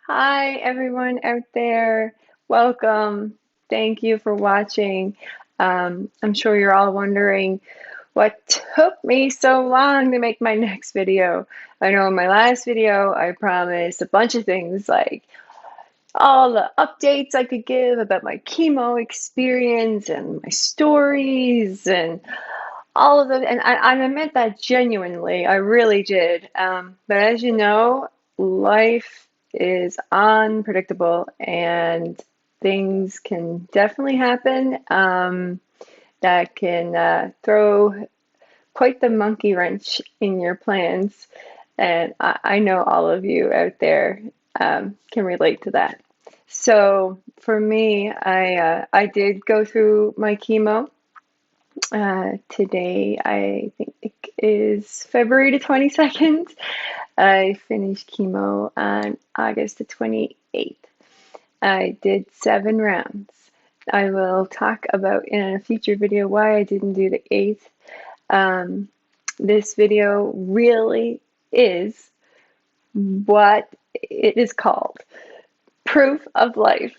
Hi, everyone out there. Welcome. Thank you for watching. I'm sure you're all wondering what took me so long to make my next video. I know in my last video, I promised a bunch of things like all the updates I could give about my chemo experience and my stories and all of it. And I meant that genuinely. I really did. But as you know, life is unpredictable and things can definitely happen that can throw quite the monkey wrench in your plans. And I know all of you out there can relate to that. So for me, I did go through my chemo. Today, I think it is February the 22nd. I finished chemo on August the 28th. I did 7 rounds. I will talk about in a future video why I didn't do the eighth. Um, this video really is what it is called, proof of life.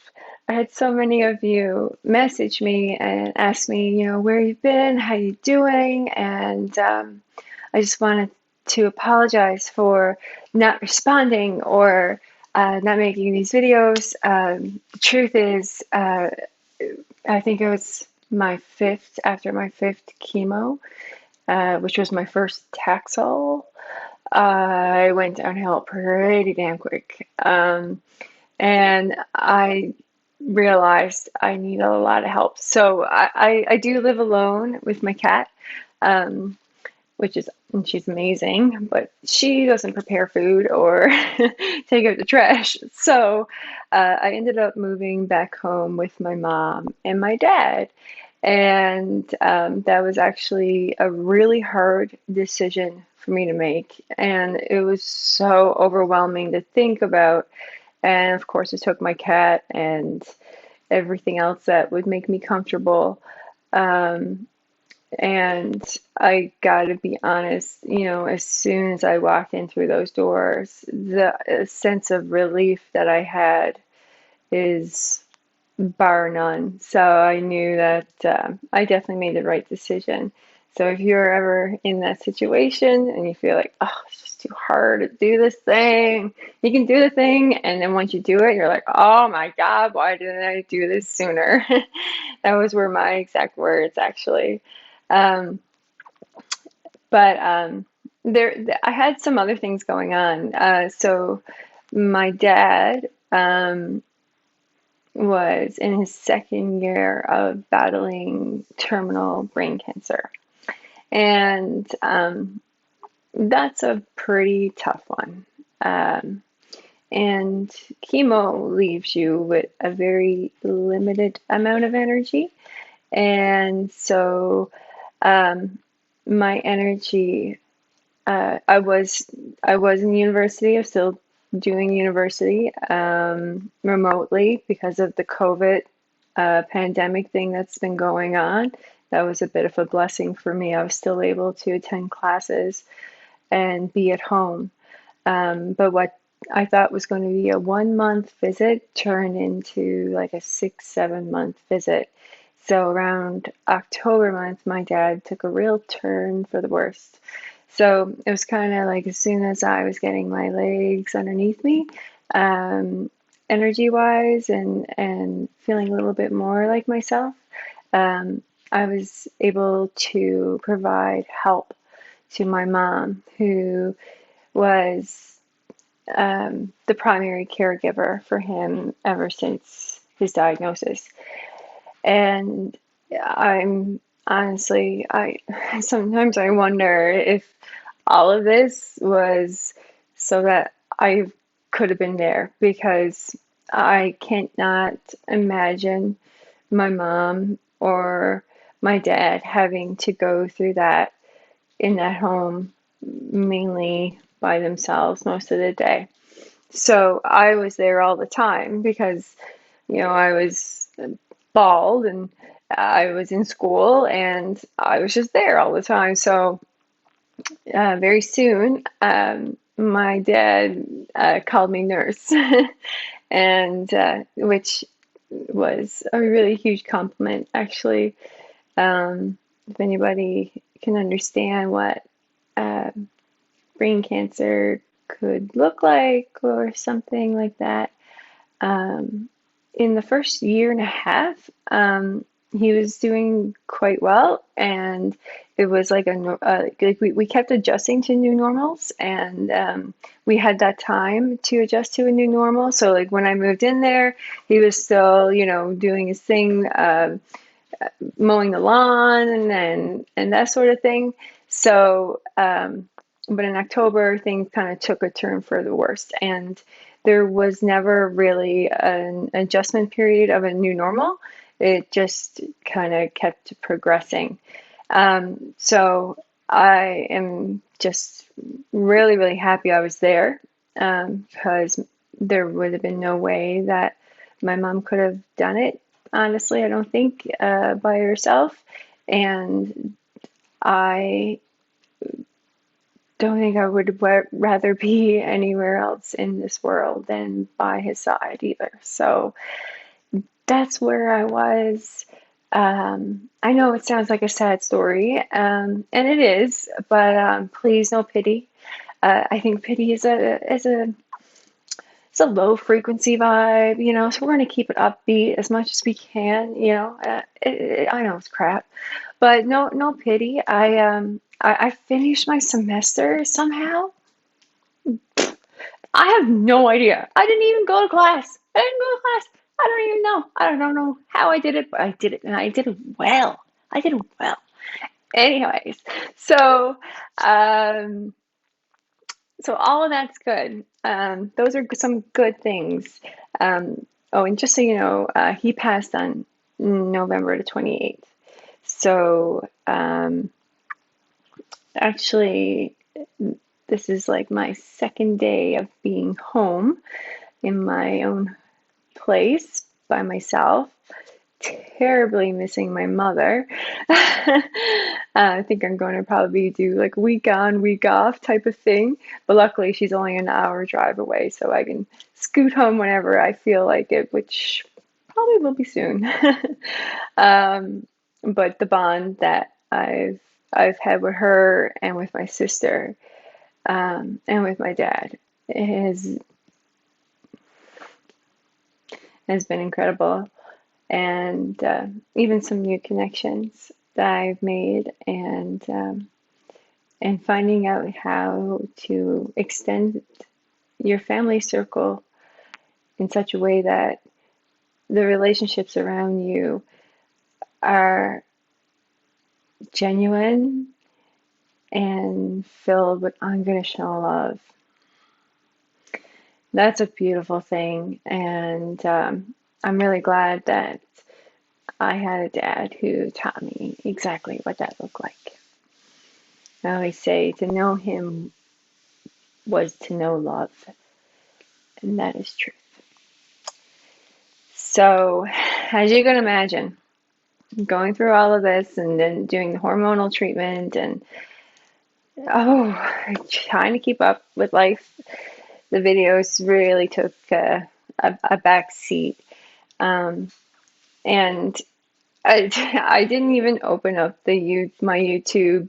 I had so many of you message me and ask me, where you've been, how you doing, and I just wanted to apologize for not responding or not making these videos. The truth is, I think it was my fifth, after my fifth chemo, which was my first Taxol. I went downhill pretty damn quick. And I realized I need a lot of help. So I do live alone with my cat, um, and she's amazing, but she doesn't prepare food or take out the trash. So I ended up moving back home with my mom and my dad. And that was actually a really hard decision for me to make. And it was so overwhelming to think about. And of course, it took my cat and everything else that would make me comfortable. Um, and I gotta be honest, as soon as I walked in through those doors, the sense of relief that I had is bar none. So I knew that I definitely made the right decision. So if you're ever in that situation and you feel like, oh, it's just too hard to do this thing, you can do the thing. And then once you do it, you're like, oh my God, why didn't I do this sooner? That was were my exact words, actually. Um, but I had some other things going on. So my dad was in his second year of battling terminal brain cancer. And that's a pretty tough one. Um, and chemo leaves you with a very limited amount of energy. And so um, my energy, I was in university. I'm still doing university remotely because of the COVID pandemic thing that's been going on. That was a bit of a blessing for me. I was still able to attend classes and be at home. But what I thought was going to be a 1 month visit turned into like a 6, 7 month visit. So around October month, my dad took a real turn for the worst. So it was kind of like as soon as I was getting my legs underneath me, um, energy wise and feeling a little bit more like myself, um, I was able to provide help to my mom, who was the primary caregiver for him ever since his diagnosis. And I'm honestly, I sometimes I wonder if all of this was so that I could have been there, because I cannot imagine my mom or my dad having to go through that in that home mainly by themselves most of the day. So I was there all the time because, I was bald and I was in school and I was just there all the time. So very soon, my dad called me nurse, and which was a really huge compliment, actually. If anybody can understand what uh, brain cancer could look like or something like that, um, in the first year and a half, he was doing quite well, and it was like like we kept adjusting to new normals, and we had that time to adjust to a new normal. So like when I moved in there, he was still, doing his thing, mowing the lawn and that sort of thing. So, but in October, things kind of took a turn for the worst, and there was never really an adjustment period of a new normal. It just kind of kept progressing. So I am just really, really happy I was there, because there would have been no way that my mom could have done it. Honestly, I don't think, by herself. And I don't think I would rather be anywhere else in this world than by his side either. So that's where I was. I know it sounds like a sad story, and it is, but please, no pity. I think pity is a low frequency vibe, so we're going to keep it upbeat as much as we can, I know it's crap, but no pity. I finished my semester somehow. I have no idea. I didn't even go to class. I didn't go to class. I don't even know. I don't know how I did it, but I did it, and I did it well. I did it well. Anyways, so um, so all of that's good. Those are some good things. Oh, and just so you know, he passed on November the 28th. So actually, this is like my second day of being home in my own place by myself. Terribly missing my mother. I think I'm going to probably do like week on, week off type of thing. But luckily, she's only an hour drive away, so I can scoot home whenever I feel like it, which probably will be soon. um, but the bond that I've had with her and with my sister, and with my dad has been incredible, and even some new connections that I've made, and finding out how to extend your family circle in such a way that the relationships around you are genuine and filled with unconditional love. That's a beautiful thing, and I'm really glad that I had a dad who taught me exactly what that looked like. I always say to know him was to know love, and that is true. So, as you can imagine, going through all of this and then doing the hormonal treatment and trying to keep up with life, the videos really took a back seat. Um, and I didn't even open up my YouTube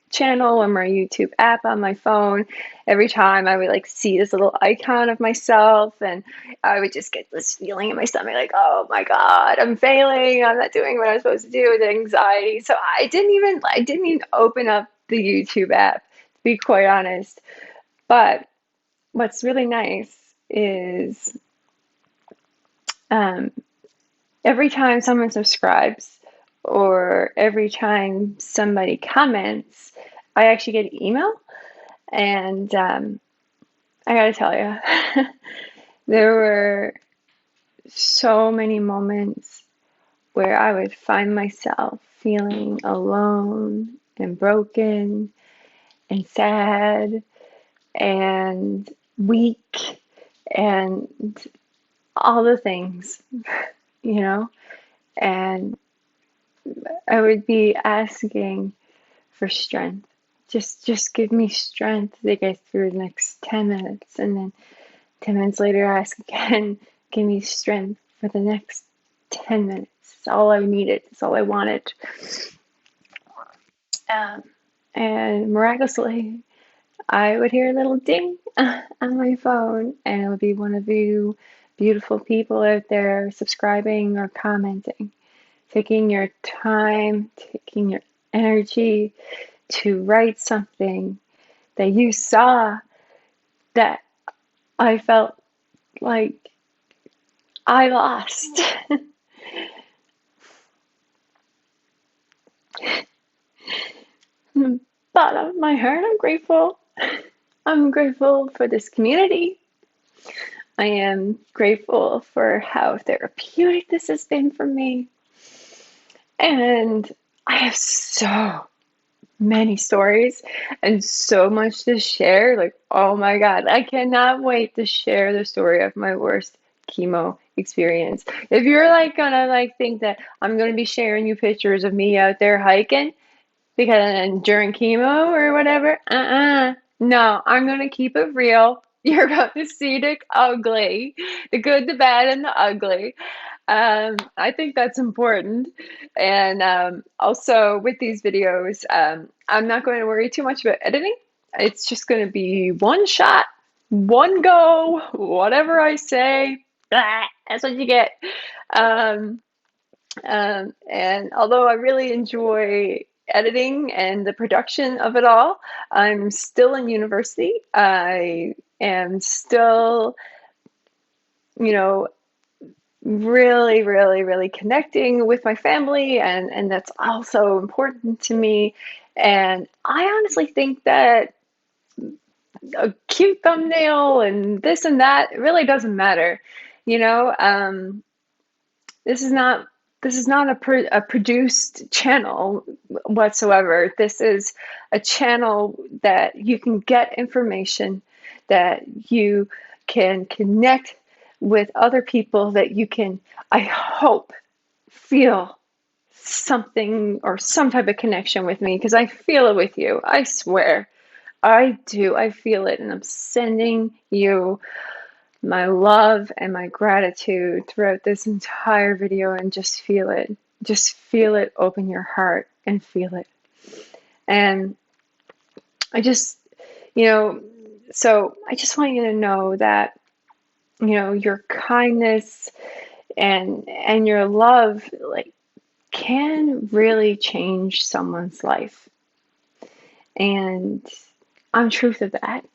channel or my YouTube app on my phone. Every time I would like see this little icon of myself, and I would just get this feeling in my stomach like, oh my God, I'm failing. I'm not doing what I'm supposed to do, the anxiety. So I didn't even open up the YouTube app, to be quite honest. But what's really nice is, um, every time someone subscribes or every time somebody comments, I actually get an email. And I gotta tell you, there were so many moments where I would find myself feeling alone and broken and sad and weak and all the things, you know, and I would be asking for strength. Just give me strength to get through the next 10 minutes. And then 10 minutes later, I ask again, give me strength for the next 10 minutes. It's all I needed. It's all I wanted. Um, and miraculously, I would hear a little ding on my phone, and it would be one of you beautiful people out there subscribing or commenting, taking your time, taking your energy to write something that you saw that I felt like I lost. From the bottom of my heart, I'm grateful. I'm grateful for this community. I am grateful for how therapeutic this has been for me. And I have so many stories and so much to share. Like, oh my God, I cannot wait to share the story of my worst chemo experience. If you're like gonna like think that I'm gonna be sharing you pictures of me out there hiking because during chemo or whatever, no, I'm gonna keep it real. You're going to see the ugly, the good, the bad, and the ugly. I think that's important. And also with these videos, I'm not going to worry too much about editing. It's just going to be one shot, one go, whatever I say, that's what you get. Um, and although I really enjoy editing and the production of it all, I'm still in university. I am still, you know, really, really, really connecting with my family, and that's also important to me. And I honestly think that a cute thumbnail and this and that really doesn't matter. You know, this is not a produced channel whatsoever. This is a channel that you can get information, that you can connect with other people, that you can, I hope, feel something or some type of connection with me, because I feel it with you. I swear. I do. I feel it, and I'm sending you my love and my gratitude throughout this entire video, and just feel it. Just feel it. Open your heart and feel it. And I just, you know, so I just want you to know that, your kindness and your love, like, can really change someone's life. And I'm truth of that.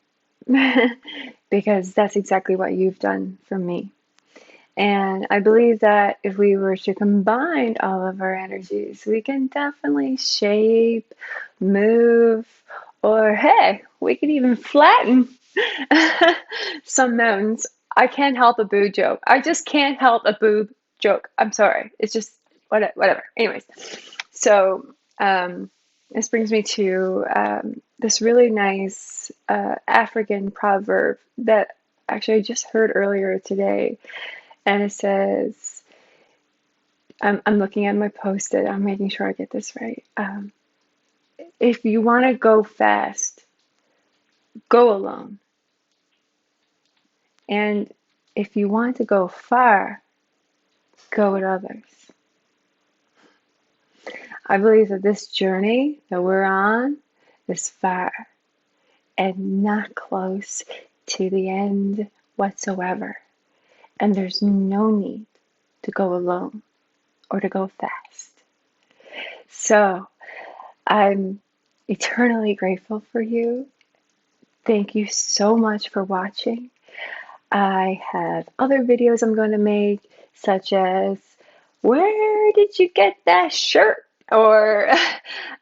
Because that's exactly what you've done for me. And I believe that if we were to combine all of our energies, we can definitely shape, move, or hey, we could even flatten some mountains. I can't help a boo joke. I just can't help a boob joke. I'm sorry. It's just whatever. Anyways, so this brings me to this really nice African proverb that actually I just heard earlier today. And it says, I'm looking at my post-it, I'm making sure I get this right. If you want to go fast, go alone. And if you want to go far, go with others. I believe that this journey that we're on is far and not close to the end whatsoever. And there's no need to go alone or to go fast. So I'm eternally grateful for you. Thank you so much for watching. I have other videos I'm going to make, such as, where did you get that shirt? Or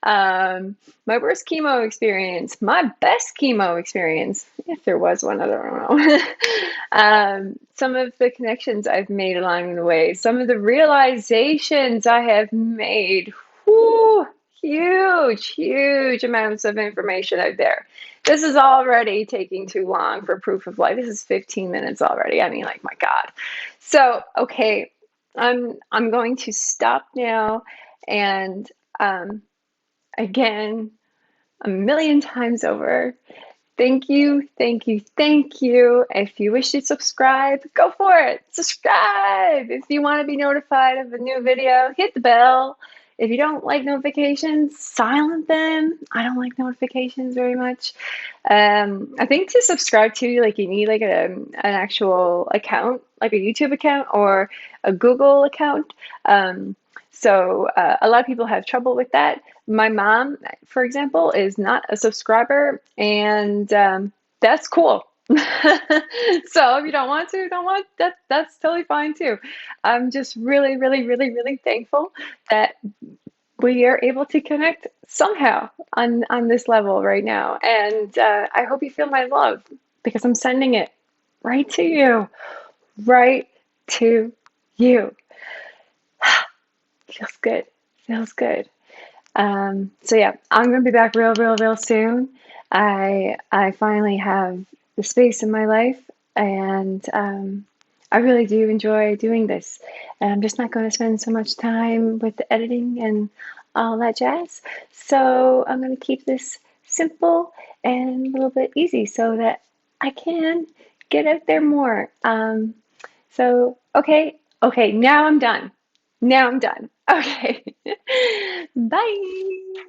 my worst chemo experience, my best chemo experience, if there was one, I don't know. Some of the connections I've made along the way, some of the realizations I have made. Whew, huge amounts of information out there. This is already taking too long for proof of life. This is 15 minutes already. I mean, like, my God. So, okay, I'm going to stop now. And again, a million times over. Thank you, thank you, thank you. If you wish to subscribe, go for it. Subscribe. If you want to be notified of a new video, hit the bell. If you don't like notifications, silent them. I don't like notifications very much. I think to subscribe to, like, you need like an actual account, like a YouTube account or a Google account. So a lot of people have trouble with that. My mom, for example, is not a subscriber, and that's cool. So if you don't want to, don't want that, that's totally fine too. I'm just really, really, really, really thankful that we are able to connect somehow on this level right now. And I hope you feel my love because I'm sending it right to you, right to you. Feels good. Feels good. So yeah, I'm gonna be back real, real, real soon. I finally have the space in my life, and I really do enjoy doing this. And I'm just not going to spend so much time with the editing and all that jazz. So I'm going to keep this simple and a little bit easy so that I can get out there more. So okay, okay, now I'm done. Now I'm done. Okay. Bye.